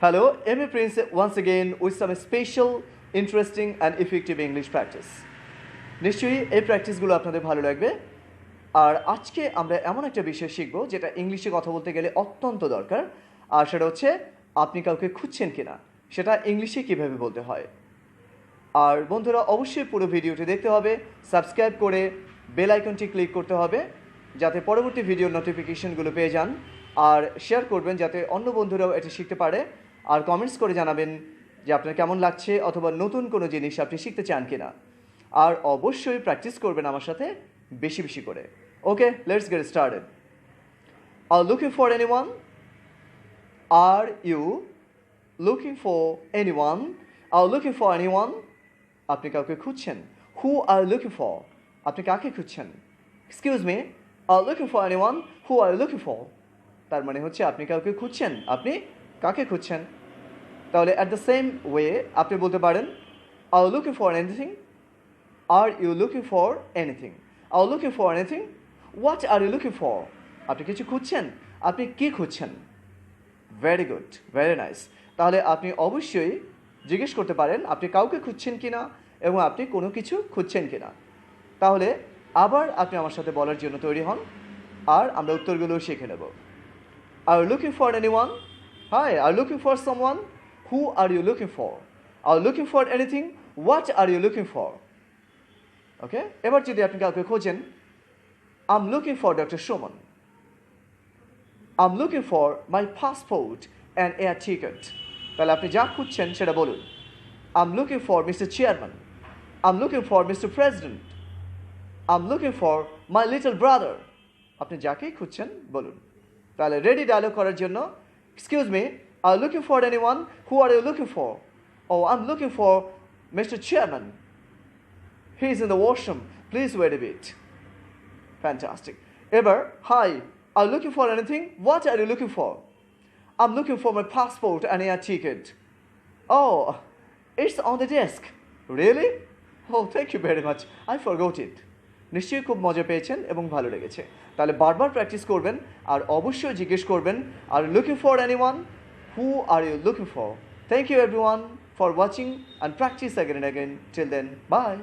Hello, MA Prince once again with some special, interesting and effective English practice. নিশ্চয়ই এই প্র্যাকটিসগুলো আপনাদের ভালো লাগবে। আর আজকে আমরা এমন একটা বিষয় শিখব যেটা ইংলিশে কথা বলতে গেলে অত্যন্ত দরকার, আর সেটা হচ্ছে আপনি কাউকে খুঁজছেন কিনা, সেটা ইংলিশে কিভাবে বলতে হয়। আর বন্ধুরা অবশ্যই পুরো ভিডিওটি দেখতে হবে, সাবস্ক্রাইব করে বেল আইকনটি ক্লিক করতে হবে যাতে পরবর্তী ভিডিওর নোটিফিকেশনগুলো পেয়ে যান, আর শেয়ার করবেন যাতে অন্য বন্ধুরাও এটি শিখতে পারে, আর কমেন্টস করে জানাবেন যে আপনার কেমন লাগছে অথবা নতুন কোনো জিনিস আপনি শিখতে চান কিনা। আর অবশ্যই প্র্যাকটিস করবেন আমার সাথে বেশি বেশি করে। Okay, let's get started. Are looking for anyone? Are you looking for anyone? Are looking for anyone? আপনি কাউকে খুঁজছেন। Who are looking for? আপনি কাকে খুঁজছেন? Excuse me, are looking for anyone? Who are looking for? তার মানে হচ্ছে আপনি কাউকে খুঁজছেন, আপনি কাকে খুঁজছেন। তাহলে অ্যাট দ্য সেম ওয়ে আপনি বলতে পারেন are looking for anything? Are you looking for anything? Are looking for anything? What are you looking for? আপনি কিছু খুঁজছেন, আপনি কি খুঁজছেন? Very good, very nice. তাহলে আপনি অবশ্যই জিজ্ঞেস করতে পারেন আপনি কাউকে খুঁজছেন কিনা এবং আপনি কোনো কিছু খুঁজছেন কিনা। তাহলে আবার আপনি আমার সাথে বলার জন্য তৈরি হন, আর আমরা উত্তরগুলো শিখে নেব। Are you looking for anyone? Hi, are looking for someone? Who are you looking for? Are looking for anything? What are you looking for? Okay, এবার যদি আপনি কাউকে খোঁজেন, I am looking for doctor Suman. I am looking for my passport and air ticket. তাহলে আপনি যা খুঁজছেন সেটা বলুন। I am looking for mister chairman. I am looking for mister president. I am looking for my little brother. আপনি যাকেই খুঁজছেন বলুন। তাহলে রেডি ডায়লগ করার জন্য, excuse me, are looking for anyone? Who are you looking for? Oh I am looking for mister chairman. He is in the washroom. Please wait a bit. Fantastic. Ever, hi, are you looking for anything? What are you looking for? I'm looking for my passport and air ticket. Oh, it's on the desk. Really? Oh, thank you very much. I forgot it. নিশ্চয়ই খুব মজা পেয়েছেন এবং ভালো লেগেছে। তাহলে বারবার practice করবেন আর অবশ্যই জিজ্ঞেস করবেন are looking for anyone? Who are you looking for? Thank you everyone for watching and practice again and again. Till then, bye.